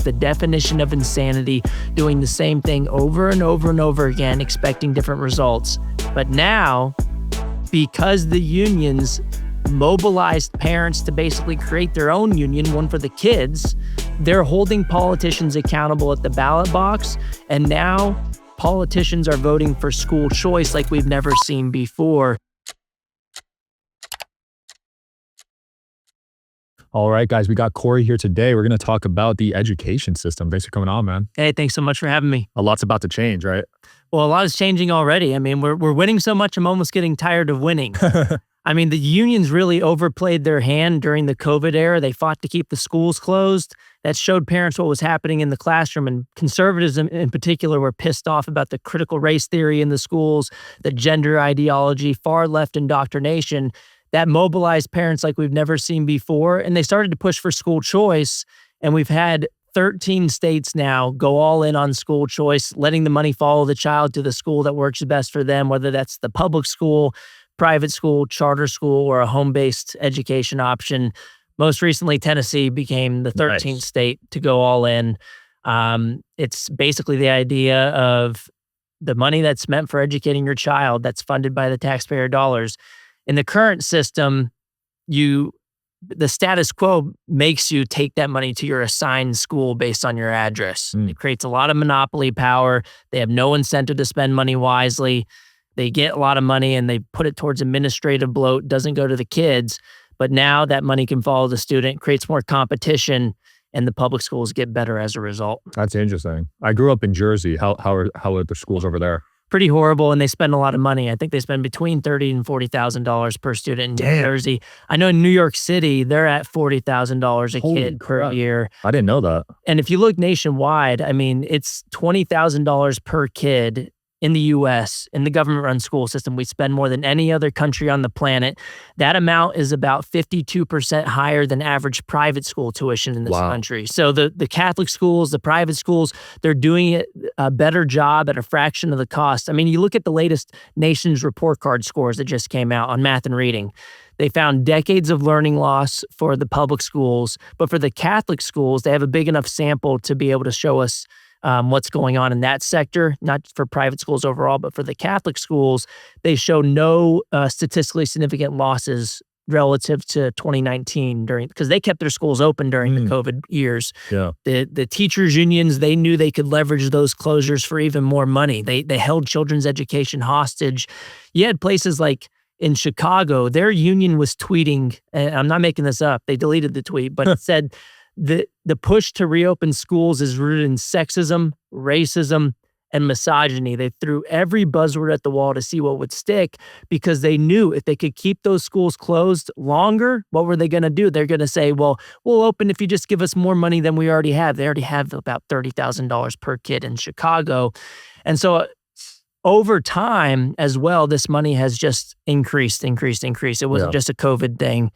the definition of insanity, doing the same thing over and over and over again, expecting different results. But now, because the unions mobilized parents to basically create their own union, one for the kids, they're holding politicians accountable at the ballot box. And now politicians are voting for school choice like we've never seen before. All right, guys, we got Corey here today. We're going to talk about the education system. Thanks for coming on, man. Hey, thanks so much for having me. A lot's about to change, right? Well, a lot is changing already. I mean, we're winning so much, I'm almost getting tired of winning. I mean, the unions really overplayed their hand during the COVID era. They fought to keep the schools closed. That showed parents what was happening in the classroom. And conservatives in particular were pissed off about the critical race theory in the schools, the gender ideology, far left indoctrination. That mobilized parents like we've never seen before. And they started to push for school choice. And we've had 13 states now go all in on school choice, letting the money follow the child to the school that works best for them, whether that's the public school, private school, charter school, or a home-based education option. Most recently, Tennessee became the 13th state to go all in. It's basically the idea of the money that's meant for educating your child that's funded by the taxpayer dollars. In the current system, the status quo makes you take that money to your assigned school based on your address. It creates a lot of monopoly power. They have no incentive to spend money wisely. They get a lot of money and they put it towards administrative bloat, doesn't go to the kids. But now that money can follow the student, creates more competition, and the public schools get better as a result. That's interesting. I grew up in Jersey. How are the schools over there? Pretty horrible, and they spend a lot of money. I think they spend between $30,000 and $40,000 per student in New Jersey. I know in New York City, they're at $40,000 a kid per year. I didn't know that. And if you look nationwide, I mean, it's $20,000 per kid in the U.S., in the government-run school system. We spend more than any other country on the planet. That amount is about 52% higher than average private school tuition in this country. So the Catholic schools, the private schools, they're doing it a better job at a fraction of the cost. I mean, you look at the latest Nation's report card scores that just came out on math and reading. They found decades of learning loss for the public schools, but for the Catholic schools, they have a big enough sample to be able to show us what's going on in that sector, not for private schools overall, but for the Catholic schools, they show no statistically significant losses relative to 2019 because they kept their schools open during the COVID years. Yeah. The teachers unions, they knew they could leverage those closures for even more money. They held children's education hostage. You had places like in Chicago, their union was tweeting, and I'm not making this up, they deleted the tweet, but it said, the push to reopen schools is rooted in sexism, racism, and misogyny. They threw every buzzword at the wall to see what would stick because they knew if they could keep those schools closed longer, what were they going to do? They're going to say, well, we'll open if you just give us more money than we already have. They already have about $30,000 per kid in Chicago. And so over time as well, this money has just increased. It wasn't just a COVID thing.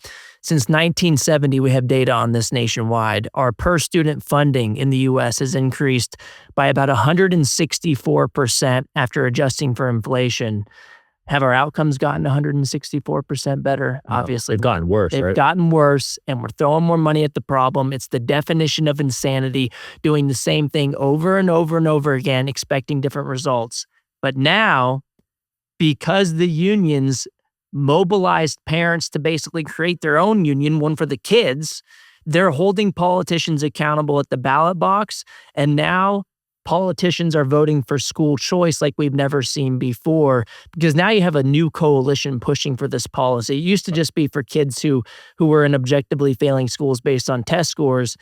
Since 1970, we have data on this nationwide. Our per student funding in the U.S. has increased by about 164% after adjusting for inflation. Have our outcomes gotten 164% better? No, Obviously. they've gotten worse, They've gotten worse, and we're throwing more money at the problem. It's the definition of insanity, doing the same thing over and over and over again, expecting different results. But now, because the unions mobilized parents to basically create their own union, one for the kids, they're holding politicians accountable at the ballot box. And now politicians are voting for school choice like we've never seen before, because now you have a new coalition pushing for this policy. It used to just be for kids who were in objectively failing schools based on test scores.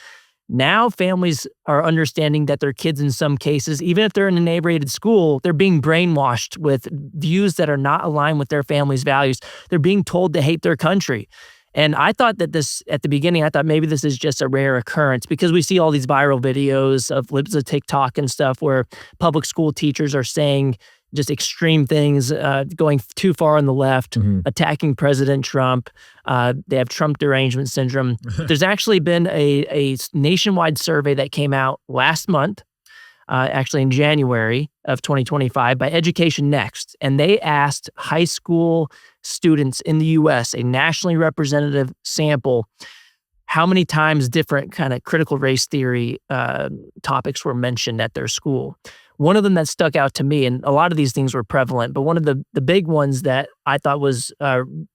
Now families are understanding that their kids in some cases, even if they're in an A-rated school, they're being brainwashed with views that are not aligned with their family's values. They're being told to hate their country. And I thought that this, at the beginning, I thought maybe this is just a rare occurrence because we see all these viral videos of libs of TikTok and stuff where public school teachers are saying just extreme things, going too far on the left, attacking President Trump. They have Trump derangement syndrome. There's actually been a nationwide survey that came out last month, actually in January of 2025 by Education Next. And they asked high school students in the U.S., a nationally representative sample, how many times different kind of critical race theory topics were mentioned at their school. One of them that stuck out to me, and a lot of these things were prevalent, but one of the big ones that I thought was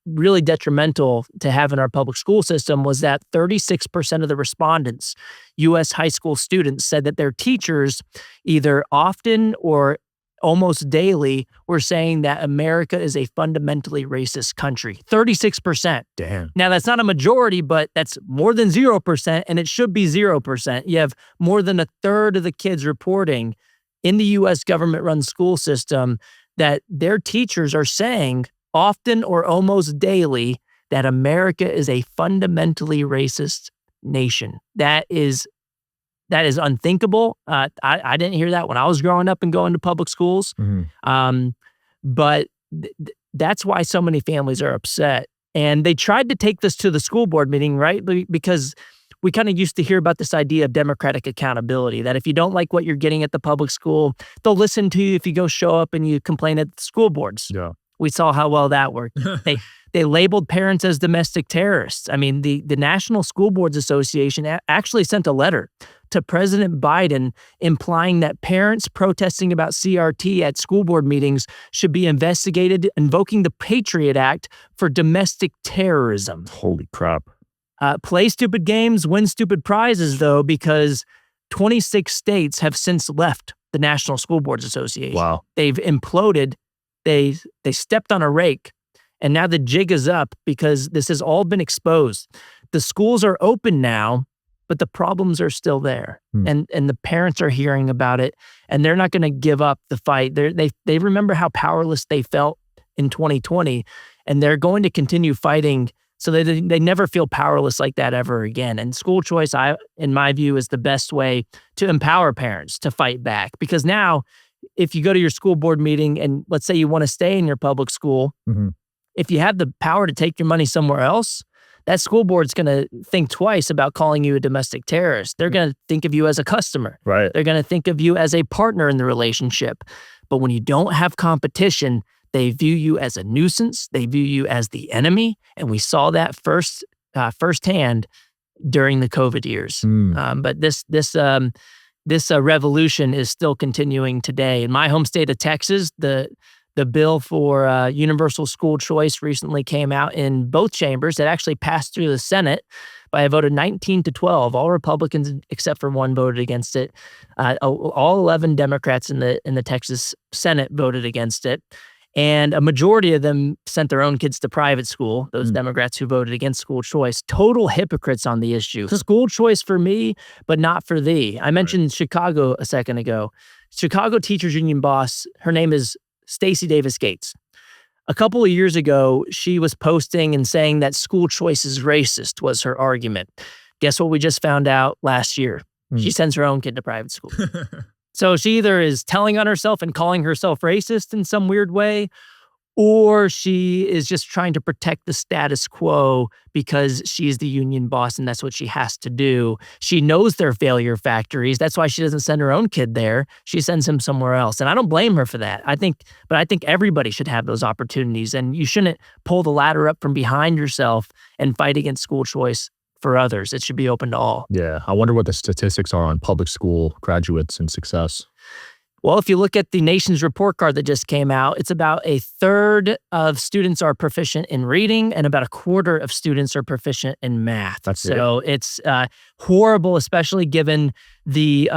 really detrimental to have in our public school system was that 36% of the respondents, U.S. high school students, said that their teachers either often or almost daily were saying that America is a fundamentally racist country. 36%. Damn. Now, that's not a majority, but that's more than 0%, and it should be 0%. You have more than a third of the kids reporting in the U.S. government-run school system that their teachers are saying often or almost daily that America is a fundamentally racist nation. That is unthinkable. I didn't hear that when I was growing up and going to public schools. But that's why so many families are upset. And they tried to take this to the school board meeting, right? Because we kind of used to hear about this idea of democratic accountability, that if you don't like what you're getting at the public school, they'll listen to you if you go show up and you complain at the school boards. Yeah. We saw how well that worked. They labeled parents as domestic terrorists. I mean, the National School Boards Association actually sent a letter to President Biden implying that parents protesting about CRT at school board meetings should be investigated, invoking the Patriot Act for domestic terrorism. Holy crap. Play stupid games, win stupid prizes, though, because 26 states have since left the National School Boards Association. Wow. They've imploded. They stepped on a rake, and now the jig is up because this has all been exposed. The schools are open now, but the problems are still there, and the parents are hearing about it, and they're not going to give up the fight. They remember how powerless they felt in 2020, and they're going to continue fighting so they never feel powerless like that ever again. And school choice, in my view, is the best way to empower parents to fight back, because now, if you go to your school board meeting and let's say you want to stay in your public school, if you have the power to take your money somewhere else, that school board's going to think twice about calling you a domestic terrorist. They're going to think of you as a customer. Right. They're going to think of you as a partner in the relationship. But when you don't have competition, they view you as a nuisance. They view you as the enemy. And we saw that firsthand during the COVID years. But this revolution is still continuing today. In my home state of Texas, the bill for universal school choice recently came out in both chambers. It actually passed through the Senate by a vote of 19-12. All Republicans except for one voted against it. All 11 Democrats in the Texas Senate voted against it. And a majority of them sent their own kids to private school, those Democrats who voted against school choice. Total hypocrites on the issue. School choice for me, but not for thee. I mentioned Chicago a second ago. Chicago Teachers Union boss, her name is Stacey Davis Gates. A couple of years ago, she was posting and saying that school choice is racist was her argument. Guess what we just found out last year? She sends her own kid to private school. So she either is telling on herself and calling herself racist in some weird way, or she is just trying to protect the status quo because she's the union boss and that's what she has to do. She knows they're failure factories. That's why she doesn't send her own kid there. She sends him somewhere else. And I don't blame her for that. I think everybody should have those opportunities, and you shouldn't pull the ladder up from behind yourself and fight against school choice for others. It should be open to all. Yeah. I wonder what the statistics are on public school graduates and success. Well, if you look at the nation's report card that just came out, it's about a third of students are proficient in reading and about a quarter of students are proficient in math. It's horrible, especially given the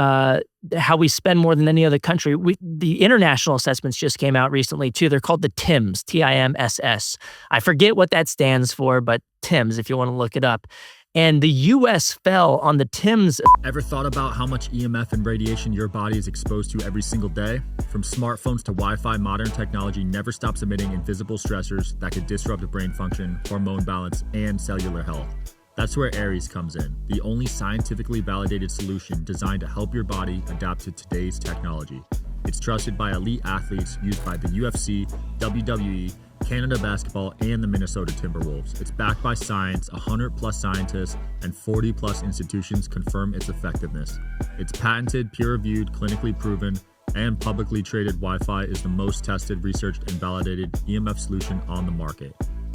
how we spend more than any other country. The international assessments just came out recently too. They're called the TIMSS, TIMSS. I forget what that stands for, but TIMSS, if you want to look it up. And the U.S. fell on the TIMSS. Ever thought about how much EMF and radiation your body is exposed to every single day? From smartphones to Wi-Fi, modern technology never stops emitting invisible stressors that could disrupt brain function, hormone balance, and cellular health. That's where Aries comes in, the only scientifically validated solution designed to help your body adapt to today's technology. It's trusted by elite athletes, used by the UFC, WWE, Canada Basketball, and the Minnesota Timberwolves. It's backed by science, 100+ scientists, and 40+ institutions confirm its effectiveness. It's patented, peer-reviewed, clinically proven, and publicly traded Wi-Fi is the most tested, researched, and validated EMF solution on the market.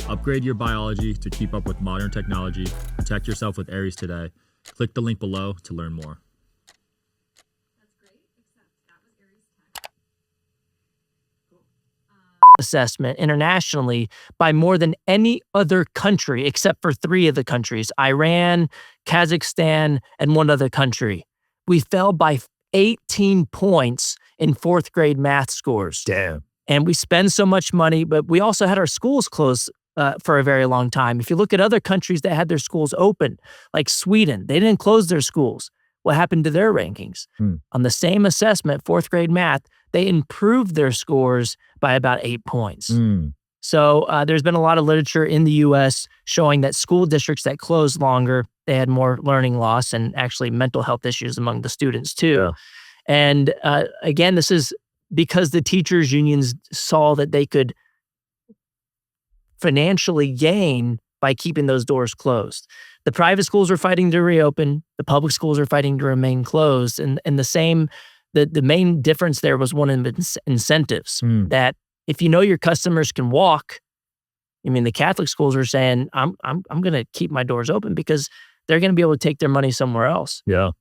Upgrade your biology to keep up with modern technology. Protect yourself with Aries today. Click the link below to learn more. Assessment internationally by more than any other country except for 3 of the countries, Iran, Kazakhstan, and 1 other country. We fell by 18 points in 4th grade math scores. Damn. And we spend so much money, but we also had our schools closed for a very long time. If you look at other countries that had their schools open, like Sweden, they didn't close their schools. What happened to their rankings? On the same assessment, 4th grade math, they improved their scores by about 8 points. So there's been a lot of literature in the U.S. showing that school districts that closed longer, they had more learning loss and actually mental health issues among the students too. And again, this is because the teachers' unions saw that they could financially gain by keeping those doors closed. The private schools are fighting to reopen. The public schools are fighting to remain closed. And the main difference there was one of incentives that if you know your customers can walk, I mean, the Catholic schools are saying, I'm going to keep my doors open because they're going to be able to take their money somewhere else. Yeah.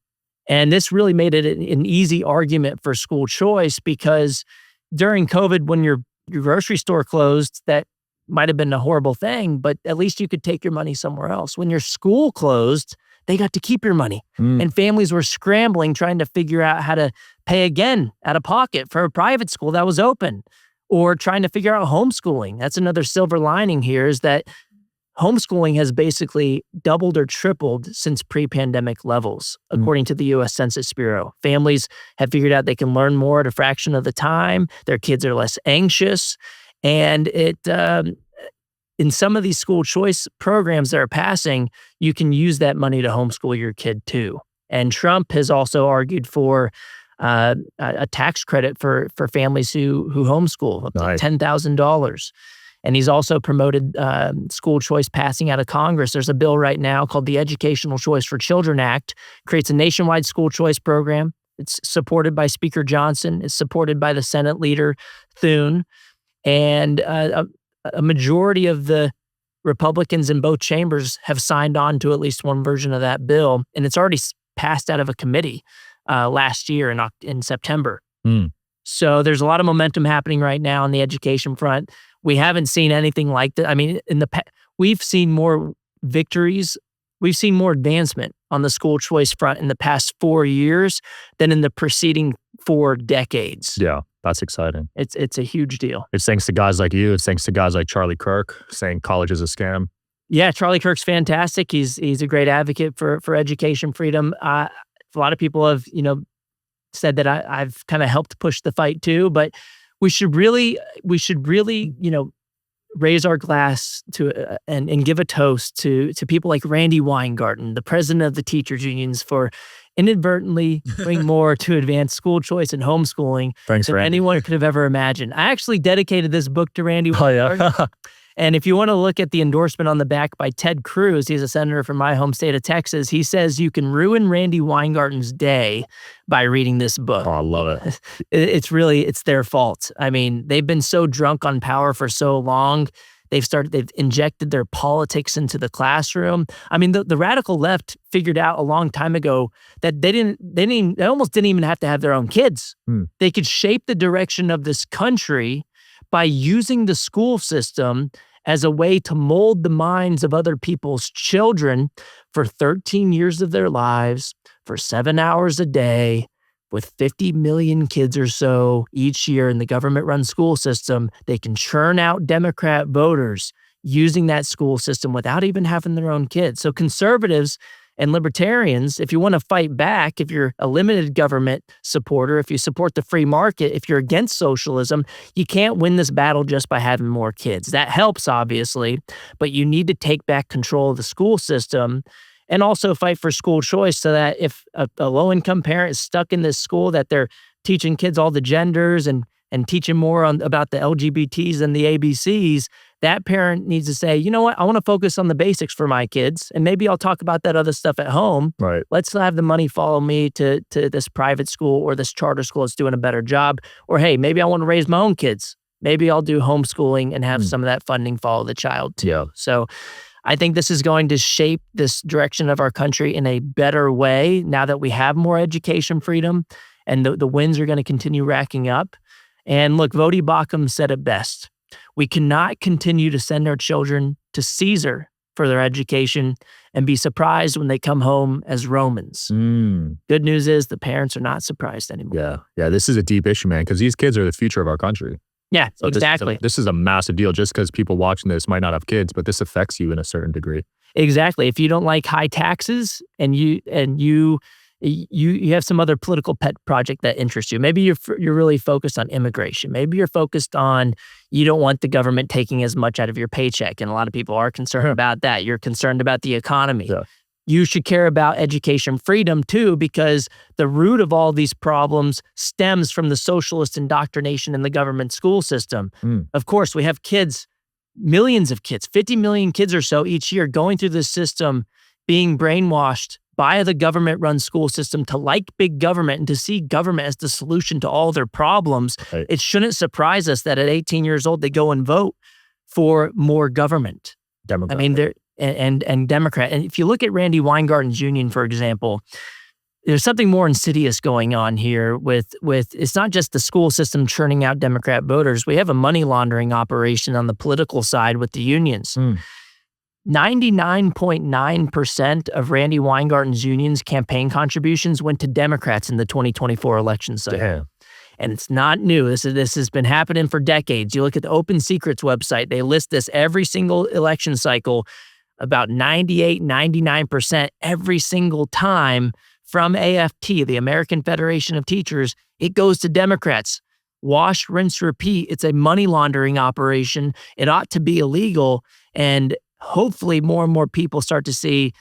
And this really made it an easy argument for school choice because during COVID, when your grocery store closed, that might have been a horrible thing, but at least you could take your money somewhere else. When your school closed, they got to keep your money. And families were scrambling, trying to figure out how to pay again out of pocket for a private school that was open, or trying to figure out homeschooling. That's another silver lining here, is that homeschooling has basically doubled or tripled since pre-pandemic levels, according to the U.S. Census Bureau. Families have figured out they can learn more at a fraction of the time. Their kids are less anxious. And in some of these school choice programs that are passing, you can use that money to homeschool your kid too. And Trump has also argued for a tax credit for families who homeschool, up to $10,000. And he's also promoted school choice passing out of Congress. There's a bill right now called the Educational Choice for Children Act, creates a nationwide school choice program. It's supported by Speaker Johnson. It's supported by the Senate leader, Thune. And a majority of the Republicans in both chambers have signed on to at least one version of that bill. And it's already passed out of a committee last year in September. So there's a lot of momentum happening right now on the education front. We haven't seen anything like that. I mean, we've seen more victories. We've seen more advancement on the school choice front in the past 4 years than in the preceding 4 decades. Yeah, that's exciting. It's a huge deal. It's thanks to guys like you. It's thanks to guys like Charlie Kirk saying college is a scam. Yeah, Charlie Kirk's fantastic. He's a great advocate for education freedom. A lot of people have, said that I've kind of helped push the fight too, but we should really, raise our glass to and give a toast to people like Randy Weingarten, the president of the teachers unions, for inadvertently doing more to advance school choice and homeschooling Thanks, than Randy. anyone could have ever imagined. I actually dedicated this book to Randy Weingarten. And if you want to look at the endorsement on the back by Ted Cruz, he's a senator from my home state of Texas. He says you can ruin Randy Weingarten's day by reading this book. Oh, I love it. It's their fault. I mean, they've been so drunk on power for so long. They've injected their politics into the classroom. I mean, the radical left figured out a long time ago that they almost didn't even have to have their own kids. They could shape the direction of this country by using the school system as a way to mold the minds of other people's children for 13 years of their lives, for 7 hours a day, with 50 million kids or so each year in the government-run school system. They can churn out Democrat voters using that school system without even having their own kids. So conservatives and libertarians, if you want to fight back, if you're a limited government supporter, if you support the free market, if you're against socialism, you can't win this battle just by having more kids. That helps, obviously, but you need to take back control of the school system and also fight for school choice so that if a low-income parent is stuck in this school, that they're teaching kids all the genders and teaching more about the LGBTs and the ABCs, that parent needs to say, you know what, I want to focus on the basics for my kids, and maybe I'll talk about that other stuff at home. Right. Let's have the money follow me to this private school or this charter school that's doing a better job. Or, hey, maybe I want to raise my own kids. maybe I'll do homeschooling and have some of that funding follow the child too. Yeah. So I think this is going to shape this direction of our country in a better way now that we have more education freedom, and the wins are going to continue racking up. And look, Vodi Bakum said it best. We cannot continue to send our children to Caesar for their education and be surprised when they come home as Romans. Good news is the parents are not surprised anymore. Yeah. Yeah. This is a deep issue, man, because these kids are the future of our country. Yeah, So exactly. This is a massive deal just because people watching this might not have kids, but this affects you in a certain degree. Exactly. If you don't like high taxes and you have some other political pet project that interests you, maybe you're really focused on immigration. Maybe you're focused on you don't want the government taking as much out of your paycheck, and a lot of people are concerned about that. You're concerned about the economy. Yeah. You should care about education freedom too, because the root of all these problems stems from the socialist indoctrination in the government school system. Of course, we have kids, millions of kids, 50 million kids or so each year going through this system, being brainwashed by the government-run school system to like big government and to see government as the solution to all their problems. Right. It shouldn't surprise us that at 18 years old, they go and vote for more government. Democrat. I mean, they're and Democrat. And if you look at Randy Weingarten's union, for example, there's something more insidious going on here with it's not just the school system churning out Democrat voters. We have a money laundering operation on the political side with the unions. 99.9% of Randy Weingarten's union's campaign contributions went to Democrats in the 2024 election cycle. Damn. And it's not new. This has been happening for decades. You look at the Open Secrets website, they list this every single election cycle, about 98, 99% every single time from AFT, the American Federation of Teachers, it goes to Democrats. Wash, rinse, repeat. It's a money laundering operation. It ought to be illegal. And hopefully more and more people start to see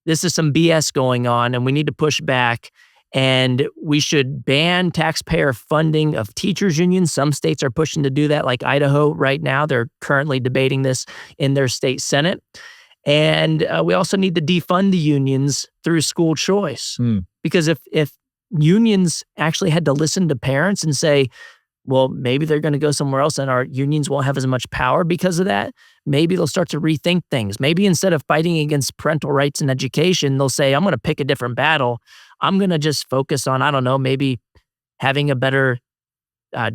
this is some BS going on and we need to push back. And we should ban taxpayer funding of teachers unions. Some states are pushing to do that, like Idaho right now. They're currently debating this in their state Senate. And we also need to defund the unions through school choice. Because if unions actually had to listen to parents and say, well, maybe they're going to go somewhere else and our unions won't have as much power because of that, maybe they'll start to rethink things. Maybe instead of fighting against parental rights in education, they'll say, I'm going to pick a different battle. I'm going to just focus on, I don't know, maybe having a better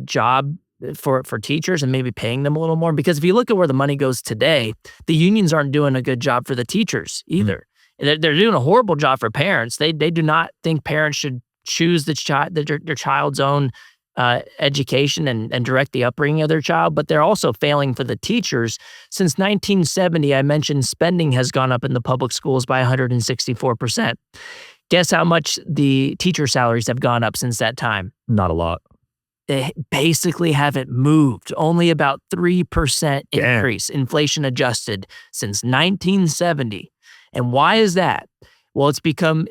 job for teachers and maybe paying them a little more. Because if you look at where the money goes today, the unions aren't doing a good job for the teachers either. They're doing a horrible job for parents. They do not think parents should choose their child's own education and direct the upbringing of their child, but they're also failing for the teachers. Since 1970, I mentioned spending has gone up in the public schools by 164%. Guess how much the teacher salaries have gone up since that time? Not a lot. They basically haven't moved. Only about 3% increase, inflation adjusted, since 1970. And why is that? Well, it's become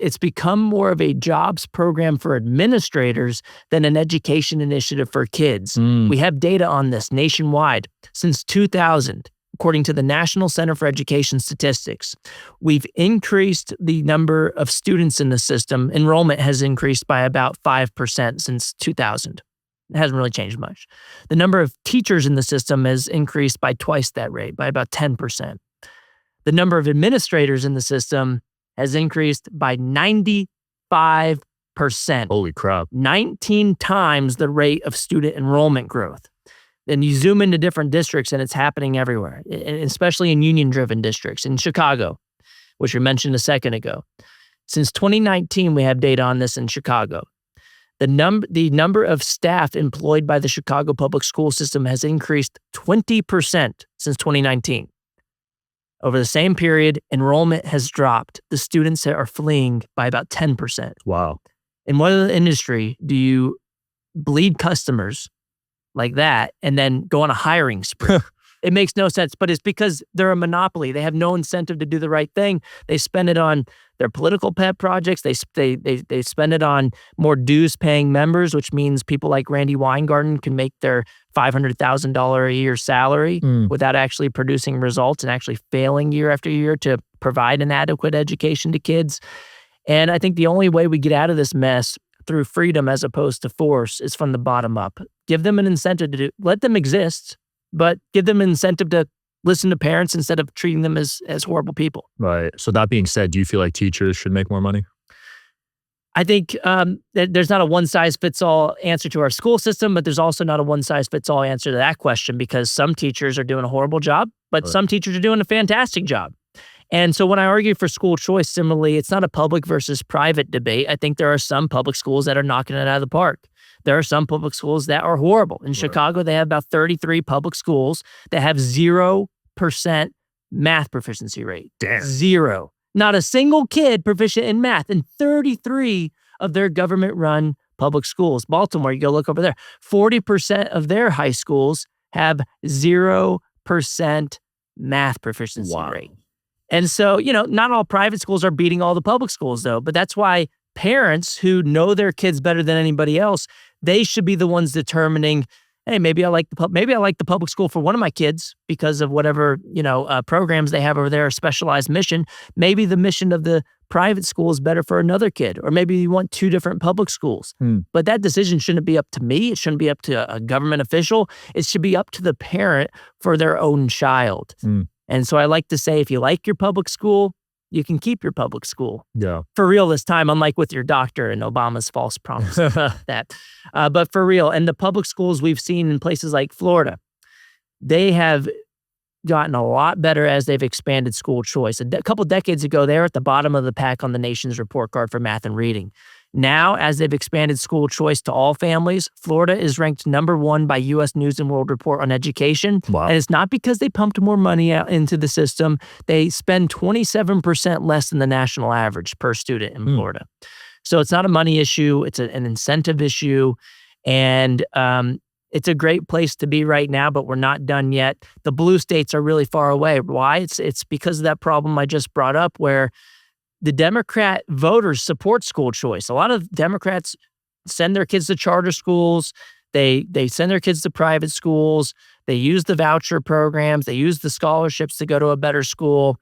more of a jobs program for administrators than an education initiative for kids. We have data on this nationwide. Since 2000, according to the National Center for Education Statistics, we've increased the number of students in the system. Enrollment has increased by about 5% since 2000. It hasn't really changed much. The number of teachers in the system has increased by twice that rate, by about 10%. The number of administrators in the system has increased by 95%. Holy crap. 19 times the rate of student enrollment growth. Then you zoom into different districts and it's happening everywhere, especially in union-driven districts. In Chicago, which we mentioned a second ago. Since 2019, we have data on this in Chicago. The number of staff employed by the Chicago public school system has increased 20% since 2019. Over the same period, enrollment has dropped. The students are fleeing by about 10%. Wow. In what other industry do you bleed customers like that and then go on a hiring spree? It makes no sense, but it's because they're a monopoly. They have no incentive to do the right thing. They spend it on their political pet projects. They spend it on more dues-paying members, which means people like Randy Weingarten can make their $500,000 a year salary without actually producing results and actually failing year after year to provide an adequate education to kids. And I think the only way we get out of this mess through freedom as opposed to force is from the bottom up. Give them an incentive to let them exist, but give them an incentive to listen to parents instead of treating them as horrible people. Right. So that being said, do you feel like teachers should make more money? I think there's not a one-size-fits-all answer to our school system, but there's also not a one-size-fits-all answer to that question because some teachers are doing a horrible job, but some teachers are doing a fantastic job. And so when I argue for school choice, similarly, it's not a public versus private debate. I think there are some public schools that are knocking it out of the park. There are some public schools that are horrible. In Chicago, they have about 33 public schools that have 0% math proficiency rate. Damn. 0. Not a single kid proficient in math in 33 of their government-run public schools. Baltimore, you go look over there. 40% of their high schools have 0% math proficiency rate. And so, not all private schools are beating all the public schools, though. But that's why parents who know their kids better than anybody else, they should be the ones determining, hey, maybe I like the public school for one of my kids because of whatever, programs they have over there, a specialized mission. Maybe the mission of the private school is better for another kid, or maybe you want 2 different public schools. But that decision shouldn't be up to me. It shouldn't be up to a government official. It should be up to the parent for their own child. And so I like to say, if you like your public school, you can keep your public school. Yeah. For real this time, unlike with your doctor and Obama's false promise that. But for real, and the public schools we've seen in places like Florida, they have gotten a lot better as they've expanded school choice. A couple decades ago, they were at the bottom of the pack on the nation's report card for math and reading. Now, as they've expanded school choice to all families, Florida is ranked #1 by U.S. News and World Report on education. Wow. And it's not because they pumped more money out into the system. They spend 27% less than the national average per student in Florida. So it's not a money issue. It's an incentive issue. And it's a great place to be right now, but we're not done yet. The blue states are really far away. Why? It's because of that problem I just brought up where the Democrat voters support school choice. A lot of Democrats send their kids to charter schools. They send their kids to private schools. They use the voucher programs. They use the scholarships to go to a better school.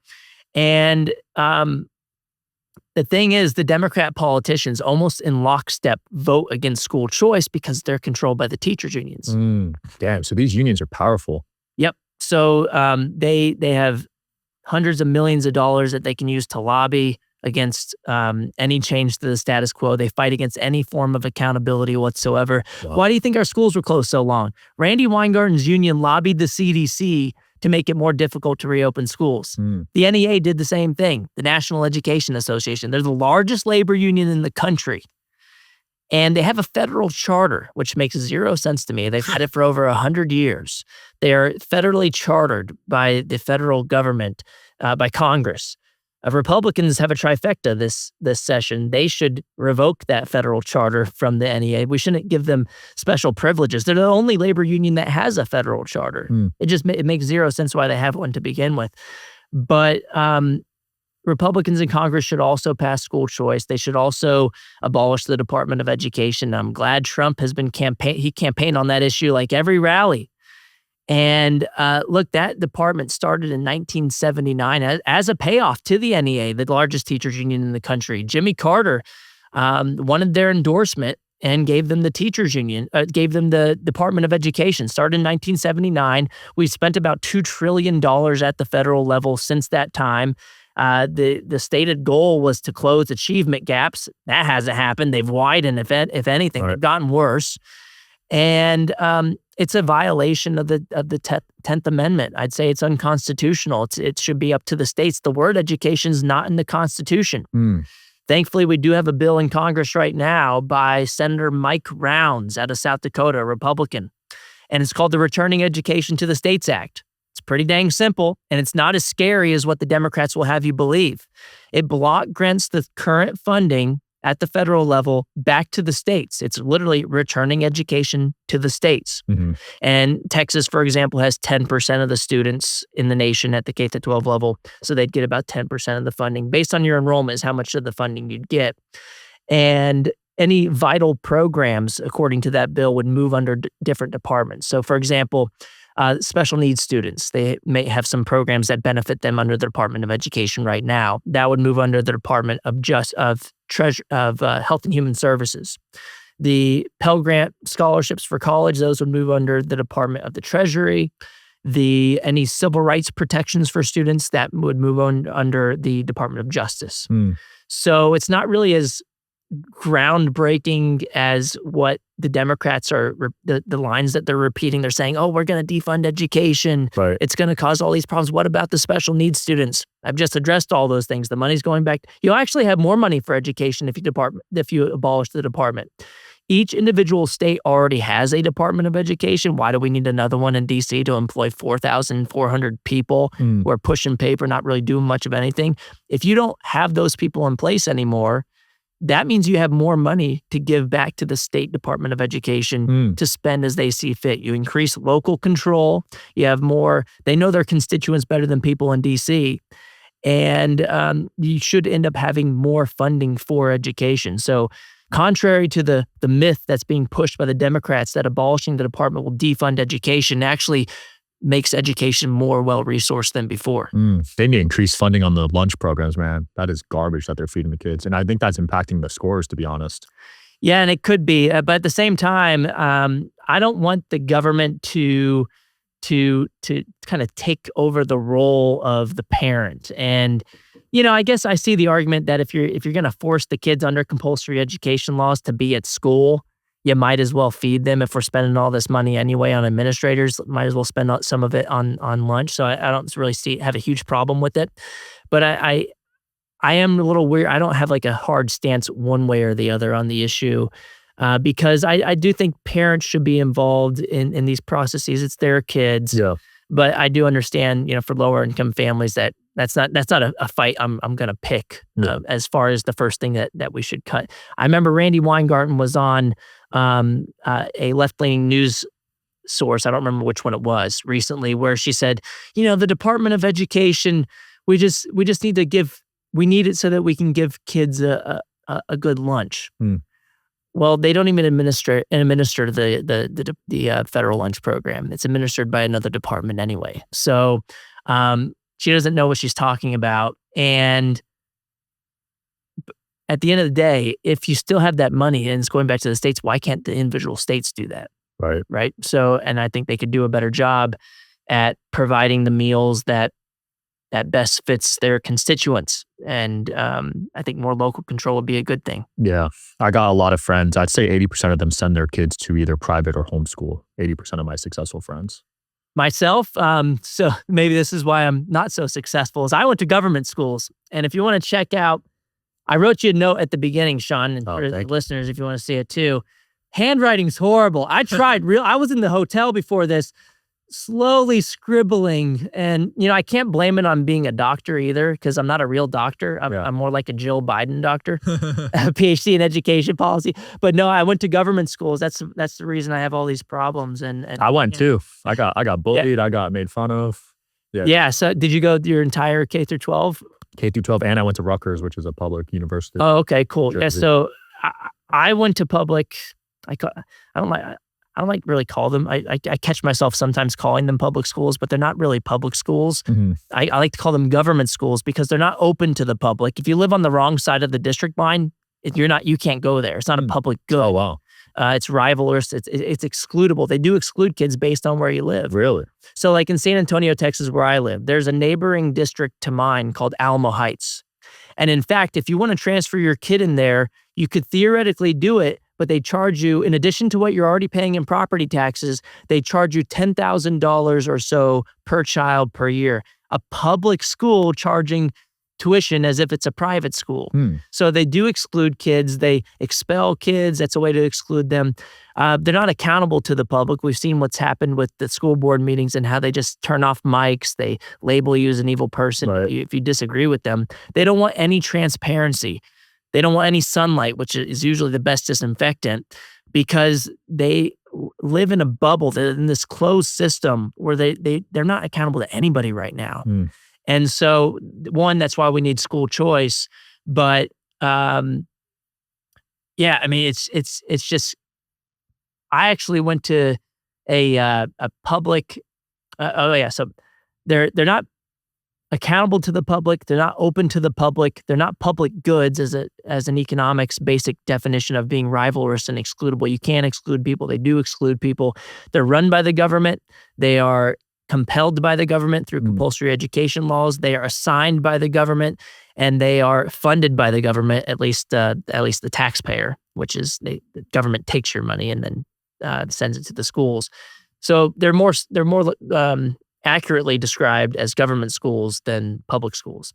And the thing is, the Democrat politicians almost in lockstep vote against school choice because they're controlled by the teachers' unions. Damn. So these unions are powerful. Yep. So they have hundreds of millions of dollars that they can use to lobby against any change to the status quo. They fight against any form of accountability whatsoever. Wow. Why do you think our schools were closed so long? Randy Weingarten's union lobbied the CDC to make it more difficult to reopen schools. The NEA did the same thing, the National Education Association. They're the largest labor union in the country. And they have a federal charter, which makes 0 sense to me. They've had it for over 100 years. They are federally chartered by the federal government, by Congress. Republicans have a trifecta this session. They should revoke that federal charter from the NEA. We shouldn't give them special privileges. They're the only labor union that has a federal charter. It makes 0 sense why they have one to begin with. But Republicans in Congress should also pass school choice. They should also abolish the Department of Education. I'm glad Trump has been he campaigned on that issue like every rally. And look, that department started in 1979 as a payoff to the NEA, the largest teachers union in the country. Jimmy Carter wanted their endorsement and gave them the teachers union, gave them the Department of Education. Started in 1979. We've spent about $2 trillion at the federal level since that time. The stated goal was to close achievement gaps. That hasn't happened. They've widened, if anything, they've gotten worse. And it's a violation of the 10th Amendment. I'd say it's unconstitutional. It should be up to the states. The word education is not in the Constitution. Thankfully, we do have a bill in Congress right now by Senator Mike Rounds out of South Dakota, a Republican. And it's called the Returning Education to the States Act. It's pretty dang simple, and it's not as scary as what the Democrats will have you believe. It block grants the current funding at the federal level back to the states. It's literally returning education to the states. And Texas, for example, has 10% of the students in the nation at the K-12 level, so they'd get about 10% of the funding. Based on your enrollment is how much of the funding you'd get. And any vital programs, according to that bill, would move under different departments. So, for example, Special needs students, they may have some programs that benefit them under the Department of Education right now. That would move under the Department of Health and Human Services. The Pell Grant scholarships for college, those would move under the Department of the Treasury. Any civil rights protections for students, that would move on under the Department of Justice. So it's not really as groundbreaking as what the Democrats are, the lines that they're repeating. They're saying, oh, we're going to defund education. Right. It's going to cause all these problems. What about the special needs students? I've just addressed all those things. The money's going back. You'll actually have more money for education if you abolish the department. Each individual state already has a Department of Education. Why do we need another one in D.C. to employ 4,400 people who are pushing paper, not really doing much of anything? If you don't have those people in place anymore, that means you have more money to give back to the state Department of Education to spend as they see fit. You increase local control. You have more. They know their constituents better than people in D.C. And you should end up having more funding for education. So contrary to the myth that's being pushed by the Democrats that abolishing the department will defund education, actually makes education more well-resourced than before. They need increased funding on the lunch programs, man. That is garbage that they're feeding the kids. And I think that's impacting the scores, to be honest. Yeah, and it could be. But at the same time, I don't want the government to kind of take over the role of the parent. And I guess I see the argument that if you're going to force the kids under compulsory education laws to be at school, you might as well feed them. If we're spending all this money anyway on administrators, might as well spend some of it on lunch. So I don't really have a huge problem with it. But I am a little weird. I don't have like a hard stance one way or the other on the issue because I do think parents should be involved in these processes. It's their kids. Yeah. But I do understand, for lower income families that's not a fight I'm going to pick as far as the first thing that we should cut. I remember Randy Weingarten was on a left-leaning news source. I don't remember which one it was recently, where she said, the Department of Education, we just need it so that we can give kids a good lunch. Well, they don't even administer the federal lunch program. It's administered by another department anyway. So she doesn't know what she's talking about. And at the end of the day, if you still have that money and it's going back to the states, why can't the individual states do that? Right. Right. So, and I think they could do a better job at providing the meals that best fits their constituents. And I think more local control would be a good thing. Yeah. I got a lot of friends. I'd say 80% of them send their kids to either private or homeschool. 80% of my successful friends. Myself, so maybe this is why I'm not so successful, is I went to government schools. And if you want to check out, I wrote you a note at the beginning, Sean, and for the listeners, if you want to see it too. Handwriting's horrible. I tried I was in the hotel before this, slowly scribbling. And, I can't blame it on being a doctor either, because I'm not a real doctor. I'm more like a Jill Biden doctor, a PhD in education policy. But no, I went to government schools. That's the reason I have all these problems. And I went too. I got bullied. Yeah. I got made fun of. Yeah. Yeah. So did you go your entire K through 12? K through 12, and I went to Rutgers, which is a public university. Oh, okay, cool. Yeah. So I went to public. I don't like really call them. I catch myself sometimes calling them public schools, but they're not really public schools. Mm-hmm. I like to call them government schools because they're not open to the public. If you live on the wrong side of the district line, you can't go there. It's not a public good. Oh, wow. It's rivalrous. It's excludable. They do exclude kids based on where you live. Really? So like in San Antonio, Texas, where I live, there's a neighboring district to mine called Alamo Heights. And in fact, if you want to transfer your kid in there, you could theoretically do it, but they charge you, in addition to what you're already paying in property taxes, they charge you $10,000 or so per child per year. A public school charging tuition as if it's a private school. So they do exclude kids. They expel kids. That's a way to exclude them. They're not accountable to the public. We've seen what's happened with the school board meetings and how they just turn off mics. They label you as an evil person if you disagree with them. They don't want any transparency. They don't want any sunlight, which is usually the best disinfectant, because they live in a bubble. They're in this closed system where they're not accountable to anybody right now. And so, one, that's why we need school choice. But yeah, I mean, it's just. I actually went to a public Oh yeah. So they're not accountable to the public. They're not open to the public. They're not public goods as an economics basic definition of being rivalrous and excludable. You can't exclude people. They do exclude people. They're run by the government. They are compelled by the government through compulsory education laws. They are assigned by the government, and they are funded by the government, at least the taxpayer, which is the government takes your money and then sends it to the schools. So they're more accurately described as government schools than public schools.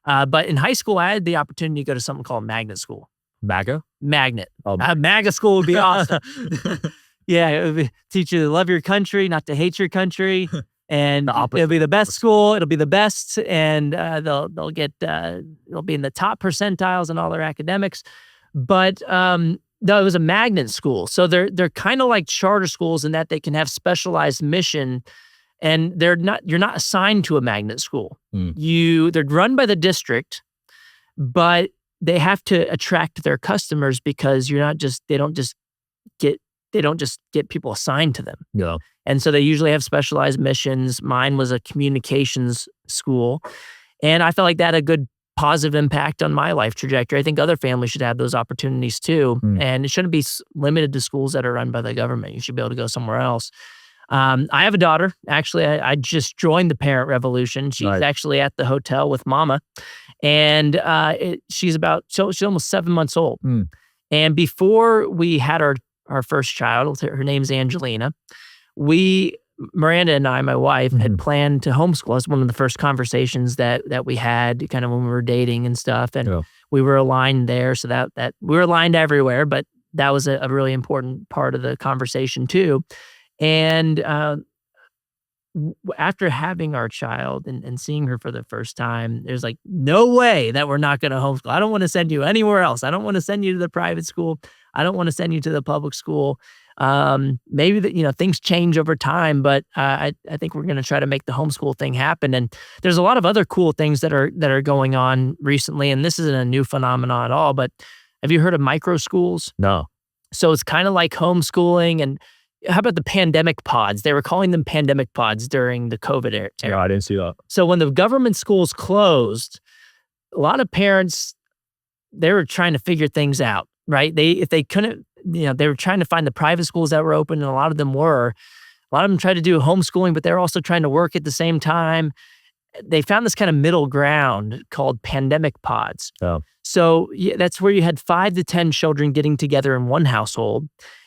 But in high school, I had the opportunity to go to something called magnet school. MAGA? Magnet. Oh. MAGA school would be awesome. Yeah, it would teach you to love your country, not to hate your country. And it'll be the best school. It'll be the best, and they'll be in the top percentiles in all their academics. But no, it was a magnet school, so they're kind of like charter schools in that they can have specialized mission, and you're not assigned to a magnet school. They're run by the district, but they have to attract their customers because they don't just get people assigned to them. Yeah. And so they usually have specialized missions. Mine was a communications school. And I felt like that had a good positive impact on my life trajectory. I think other families should have those opportunities too. And it shouldn't be limited to schools that are run by the government. You should be able to go somewhere else. I have a daughter. Actually, I just joined the parent revolution. She's actually at the hotel with mama. And she's almost 7 months old. And before we had our first child, her name's Angelina, Miranda and I, my wife, had planned to homeschool. It was one of the first conversations that we had kind of when we were dating and stuff. And we were aligned there. So that we were aligned everywhere, but that was a really important part of the conversation too. And after having our child and seeing her for the first time, there's like, no way that we're not going to homeschool. I don't want to send you anywhere else. I don't want to send you to the private school. I don't want to send you to the public school. Maybe things change over time, but I think we're going to try to make the homeschool thing happen. And there's a lot of other cool things that are going on recently. And this isn't a new phenomenon at all, but have you heard of micro schools? No. So it's kind of like homeschooling. And how about the pandemic pods? They were calling them pandemic pods during the COVID era. Yeah, I didn't see that. So when the government schools closed, a lot of parents, they were trying to figure things out, right? If they couldn't, they were trying to find the private schools that were open, and a lot of them tried to do homeschooling, but they were also trying to work at the same time. They found this kind of middle ground called pandemic pods. Oh. So that's where you had 5 to 10 children getting together in one household.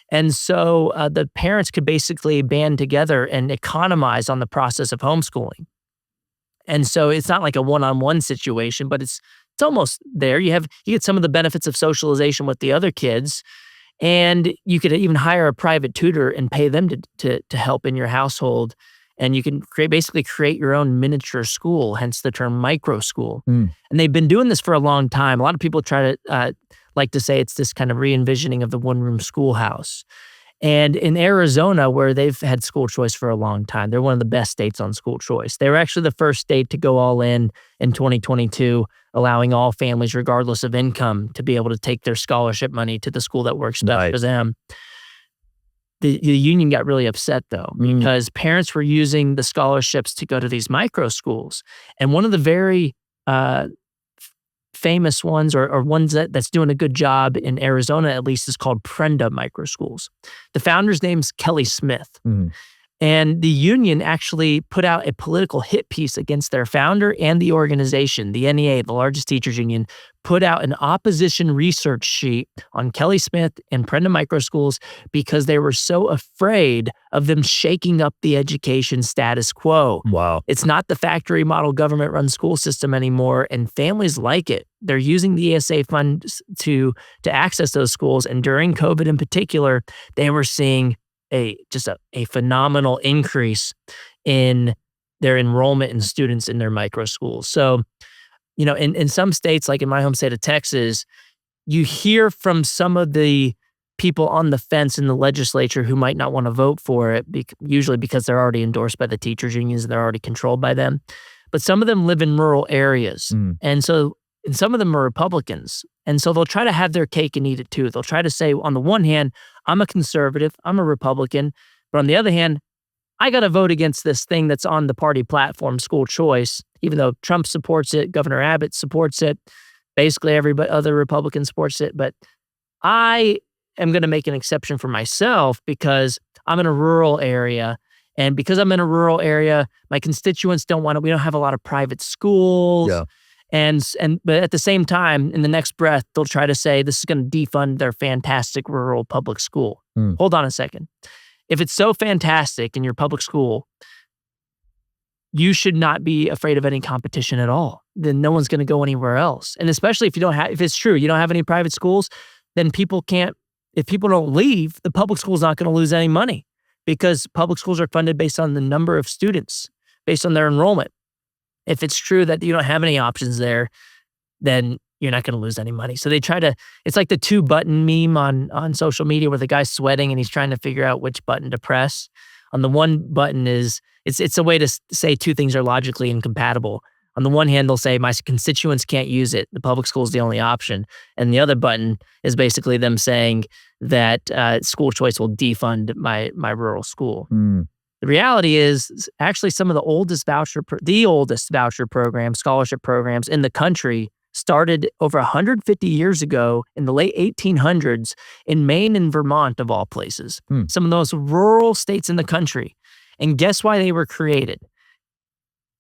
And so the parents could basically band together and economize on the process of homeschooling. And so it's not like a one-on-one situation, but it's almost there. You get some of the benefits of socialization with the other kids, and you could even hire a private tutor and pay them to help in your household. And you can basically create your own miniature school, hence the term micro school. And they've been doing this for a long time. A lot of people try to like to say it's this kind of re-envisioning of the one-room schoolhouse. And in Arizona, where they've had school choice for a long time, they're one of the best states on school choice. They were actually the first state to go all in 2022, allowing all families, regardless of income, to be able to take their scholarship money to the school that works best for them. The union got really upset, though, because parents were using the scholarships to go to these micro schools. And one of the very famous ones, or ones that's doing a good job in Arizona, at least, is called Prenda Micro Schools. The founder's name's Kelly Smith. And the union actually put out a political hit piece against their founder and the organization. The NEA, the largest teachers union, put out an opposition research sheet on Kelly Smith and Prenda Micro Schools because they were so afraid of them shaking up the education status quo. Wow. It's not the factory model government-run school system anymore, and families like it. They're using the ESA funds to access those schools. And during COVID in particular, they were seeing a phenomenal increase in their enrollment in students in their micro schools. So, in some states, like in my home state of Texas, you hear from some of the people on the fence in the legislature who might not want to vote for it, usually because they're already endorsed by the teachers unions and they're already controlled by them. But some of them live in rural areas. And some of them are Republicans. And so they'll try to have their cake and eat it too. They'll try to say, on the one hand, I'm a conservative, I'm a Republican, but on the other hand, I got to vote against this thing that's on the party platform, school choice, even though Trump supports it, Governor Abbott supports it, basically every other Republican supports it. But I am going to make an exception for myself because I'm in a rural area. And because I'm in a rural area, my constituents don't want to, we don't have a lot of private schools. Yeah. But at the same time, in the next breath, they'll try to say this is going to defund their fantastic rural public school. Hold on a second. If it's so fantastic in your public school, you should not be afraid of any competition at all. Then no one's going to go anywhere else. And especially if if it's true, you don't have any private schools, then if people don't leave, the public school's not going to lose any money because public schools are funded based on the number of students, based on their enrollment. If it's true that you don't have any options there, then you're not going to lose any money. So they try to, it's like the 2-button meme on social media where the guy's sweating and he's trying to figure out which button to press. On the one button it's a way to say two things are logically incompatible. On the one hand, they'll say my constituents can't use it. The public school is the only option. And the other button is basically them saying that school choice will defund my rural school. The reality is actually some of the oldest voucher programs, scholarship programs in the country started over 150 years ago in the late 1800s in Maine and Vermont, of all places. Some of those rural states in the country. And guess why they were created?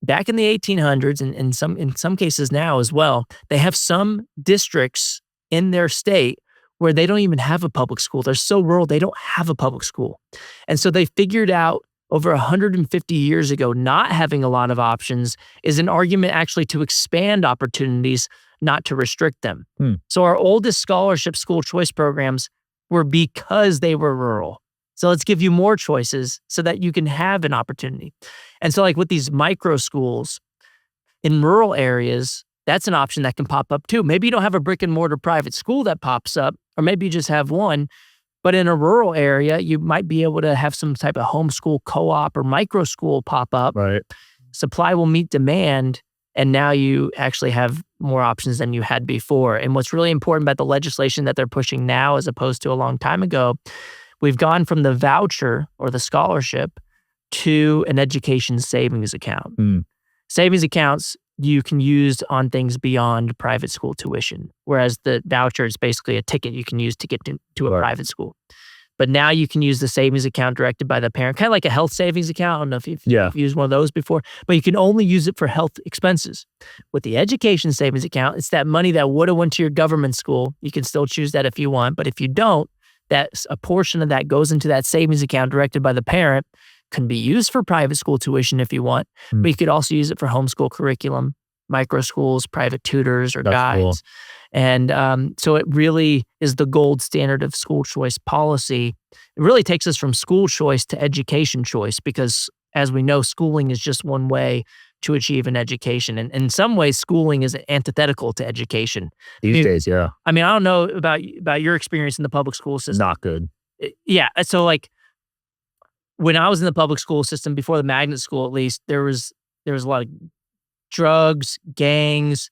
Back in the 1800s, and in some cases now as well, they have some districts in their state where they don't even have a public school. They're so rural, they don't have a public school. And so they figured out over 150 years ago, not having a lot of options is an argument actually to expand opportunities, not to restrict them. So our oldest scholarship school choice programs were because they were rural. So let's give you more choices so that you can have an opportunity. And so like with these micro schools in rural areas, that's an option that can pop up too. Maybe you don't have a brick and mortar private school that pops up, or maybe you just have one. But in a rural area, you might be able to have some type of homeschool co-op or micro school pop up. Right. Supply will meet demand, and now you actually have more options than you had before. And what's really important about the legislation that they're pushing now as opposed to a long time ago, we've gone from the voucher or the scholarship to an education savings account. Savings accounts you can use on things beyond private school tuition, whereas the voucher is basically a ticket you can use to get to a private school. But now you can use the savings account directed by the parent, kind of like a health savings account. I don't know if you've used one of those before, but you can only use it for health expenses. With the education savings account, it's that money that would have went to your government school. You can still choose that if you want, but if you don't, that's a portion of that goes into that savings account directed by the parent, can be used for private school tuition if you want, but you could also use it for homeschool curriculum, micro schools, private tutors, or guides. Cool. And so it really is the gold standard of school choice policy. It really takes us from school choice to education choice because, as we know, schooling is just one way to achieve an education. And in some ways, schooling is antithetical to education. These days, yeah. I mean, I don't know about your experience in the public school system. Not good. Yeah. So like when I was in the public school system, before the magnet school at least, there was a lot of drugs, gangs,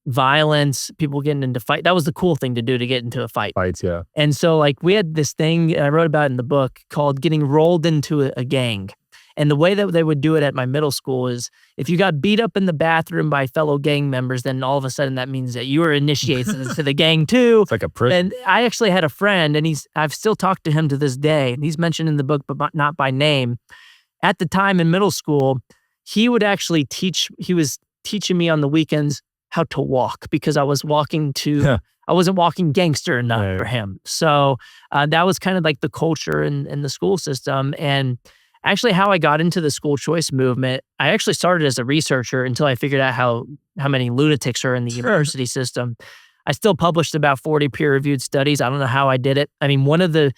violence, people getting into fight. That was the cool thing to do, to get into a fight. Fights, yeah. And so like we had this thing, and I wrote about it in the book, called getting rolled into a gang. And the way that they would do it at my middle school is if you got beat up in the bathroom by fellow gang members, then all of a sudden that means that you were initiated into the gang too. It's like a prison. And I actually had a friend, and I've still talked to him to this day, and he's mentioned in the book, but not by name. At the time in middle school, he would actually he was teaching me on the weekends how to walk because I was walking I wasn't walking gangster enough for him. So that was kind of like the culture in the school system. And actually how I got into the school choice movement, I actually started as a researcher until I figured out how many lunatics are in the university system. I still published about 40 peer-reviewed studies. I don't know how I did it. I mean, one of the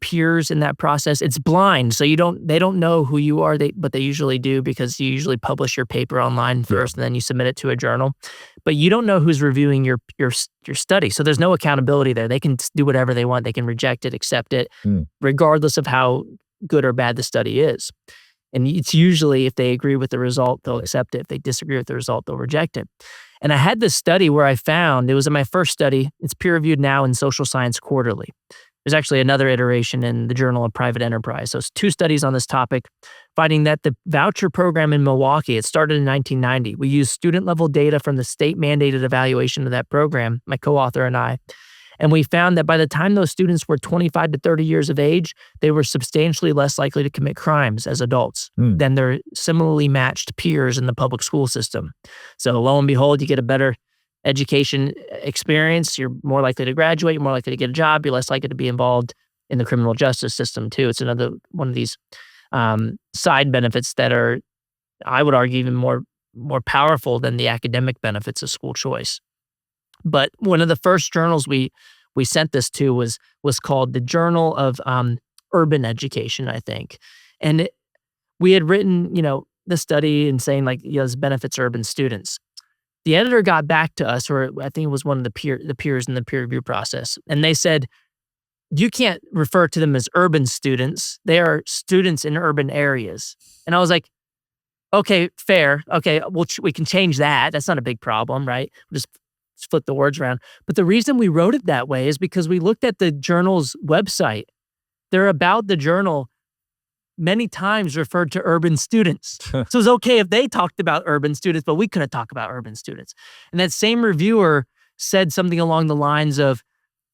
peers in that process, it's blind, so they don't know who you are, but they usually do because you usually publish your paper online first and then you submit it to a journal. But you don't know who's reviewing your study, so there's no accountability there. They can do whatever they want. They can reject it, accept it, regardless of how good or bad the study is. And it's usually if they agree with the result, they'll accept it. If they disagree with the result, they'll reject it. And I had this study where I found, it was in my first study, it's peer-reviewed now in Social Science Quarterly. There's actually another iteration in the Journal of Private Enterprise. So it's 2 studies on this topic, finding that the voucher program in Milwaukee, it started in 1990. We used student-level data from the state-mandated evaluation of that program, my co-author and I. And we found that by the time those students were 25 to 30 years of age, they were substantially less likely to commit crimes as adults than their similarly matched peers in the public school system. So lo and behold, you get a better education experience, you're more likely to graduate, you're more likely to get a job, you're less likely to be involved in the criminal justice system too. It's another one of these side benefits that are, I would argue, even more powerful than the academic benefits of school choice. But one of the first journals we sent this to was called the Journal of Urban Education, I think. And we had written, the study and saying like, this benefits urban students. The editor got back to us, or I think it was one of the peers in the peer review process, and they said, you can't refer to them as urban students. They are students in urban areas. And I was like, okay, fair. Okay, we can change that. That's not a big problem, right? Just flip the words around. But the reason we wrote it that way is because we looked at the journal's website. They're about the journal many times referred to urban students. So it was okay if they talked about urban students, but we couldn't talk about urban students. And that same reviewer said something along the lines of,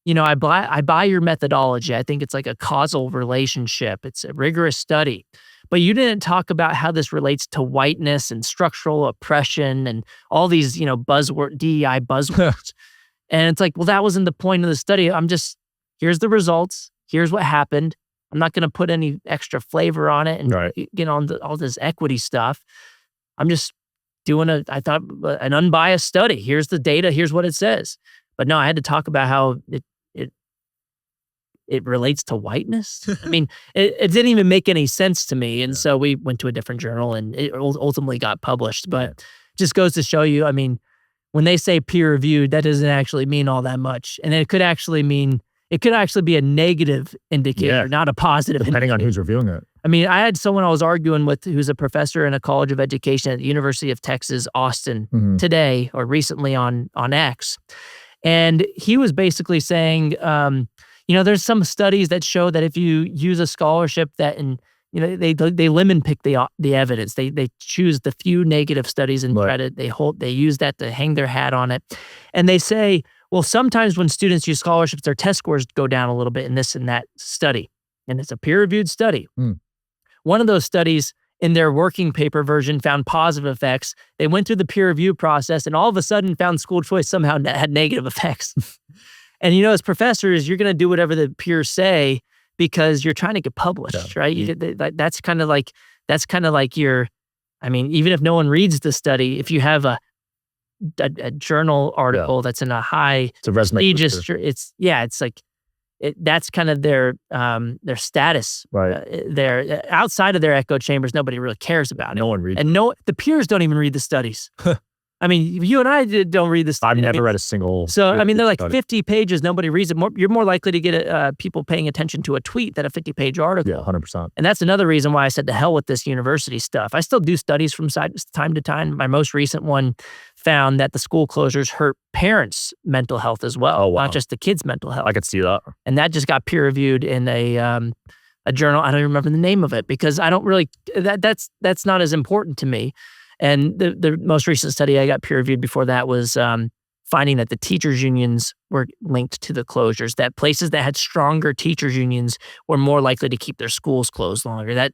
I buy your methodology. I think it's like a causal relationship. It's a rigorous study. But you didn't talk about how this relates to whiteness and structural oppression and all these, DEI buzzwords. And it's like, well, that wasn't the point of the study. Here's the results. Here's what happened. I'm not going to put any extra flavor on it and get on all this equity stuff. I'm just doing an unbiased study. Here's the data. Here's what it says. But no, I had to talk about how it relates to whiteness. I mean, it didn't even make any sense to me. And so we went to a different journal and it ultimately got published. But it just goes to show you, I mean, when they say peer reviewed, that doesn't actually mean all that much. And it could actually be a negative indicator, not a positive depending indicator. on who's reviewing it. I mean, I had someone I was arguing with who's a professor in a college of education at the University of Texas, Austin, today or recently on X. And he was basically saying, there's some studies that show that if you use a scholarship that, they lemon pick the evidence. They choose the few negative studies and they use that to hang their hat on it. And they say, well, sometimes when students use scholarships, their test scores go down a little bit in this and that study. And it's a peer-reviewed study. One of those studies in their working paper version found positive effects. They went through the peer review process and all of a sudden found school choice somehow had negative effects. And as professors, you're going to do whatever the peers say because you're trying to get published, right? That's kind of like even if no one reads the study, if you have a journal article that's in a high prestigious, that's kind of their status. They're outside of their echo chambers. Nobody really cares about it. No one reads. And the peers don't even read the studies. I mean, you and I don't read this. I've never read a single. So, they're like 50 pages. Nobody reads it. You're more likely to get people paying attention to a tweet than a 50-page article. Yeah, 100%. And that's another reason why I said to hell with this university stuff. I still do studies from time to time. My most recent one found that the school closures hurt parents' mental health as well, not just the kids' mental health. I could see that. And that just got peer-reviewed in a journal. I don't even remember the name of it because I don't really, that's not as important to me. And the most recent study I got peer-reviewed before that was finding that the teachers' unions were linked to the closures, that places that had stronger teachers' unions were more likely to keep their schools closed longer. That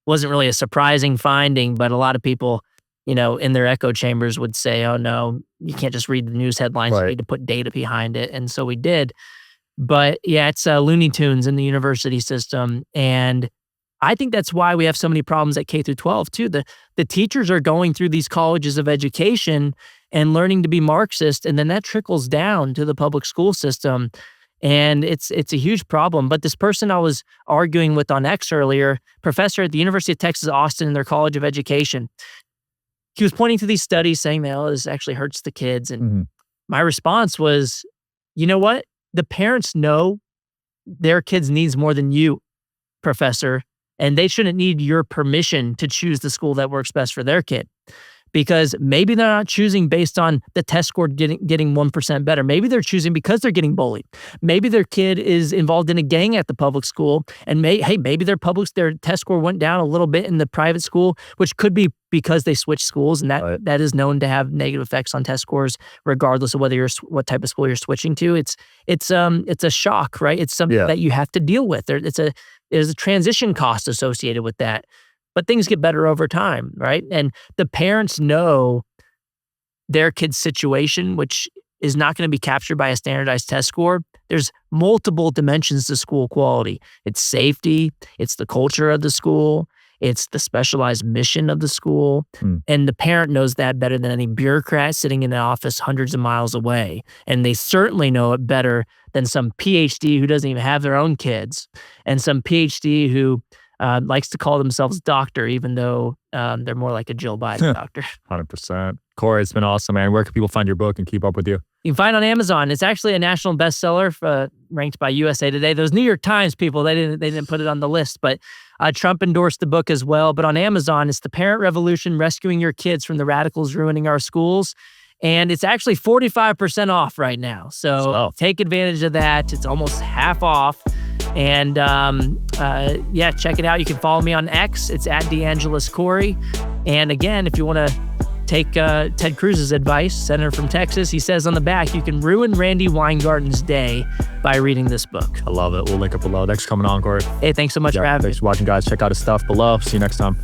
wasn't really a surprising finding, but a lot of people, in their echo chambers would say, oh no, you can't just read the news headlines, you need to put data behind it. And so we did. But yeah, it's Looney Tunes in the university system. And I think that's why we have so many problems at K through 12 too. The teachers are going through these colleges of education and learning to be Marxist, and then that trickles down to the public school system. And it's a huge problem. But this person I was arguing with on X earlier, professor at the University of Texas, Austin, in their College of Education, he was pointing to these studies saying that this actually hurts the kids. And my response was, you know what? The parents know their kids' needs more than you, professor. And they shouldn't need your permission to choose the school that works best for their kid. because maybe they're not choosing based on the test score getting 1% better. Maybe they're choosing because they're getting bullied. Maybe their kid is involved in a gang at the public school, and maybe their test score went down a little bit in the private school, which could be because they switched schools, and that is known to have negative effects on test scores, regardless of what type of school you're switching to. It's a shock, right? It's something that you have to deal with. There's a transition cost associated with that, but things get better over time, right? And the parents know their kid's situation, which is not going to be captured by a standardized test score. There's multiple dimensions to school quality. It's safety, it's the culture of the school, it's the specialized mission of the school. And the parent knows that better than any bureaucrat sitting in an office hundreds of miles away. And they certainly know it better than some PhD who doesn't even have their own kids, and some PhD who likes to call themselves doctor, even though they're more like a Jill Biden doctor. 100%. Corey, it's been awesome, man. Where can people find your book and keep up with you? You can find it on Amazon. It's actually a national bestseller, ranked by USA Today. Those New York Times people, they didn't put it on the list, but Trump endorsed the book as well. But on Amazon, it's The Parent Revolution: Rescuing Your Kids from the Radicals Ruining Our Schools. And it's actually 45% off right now. So take advantage of that. It's almost half off. And check it out. You can follow me on X. It's at DeAngelis Corey. And again, if you want to take Ted Cruz's advice, Senator from Texas, he says on the back, you can ruin Randy Weingarten's day by reading this book. I love it. We'll link up below. Thanks for coming on, Corey. Hey, thanks so much for having me. Thanks for watching, guys. Check out his stuff below. See you next time.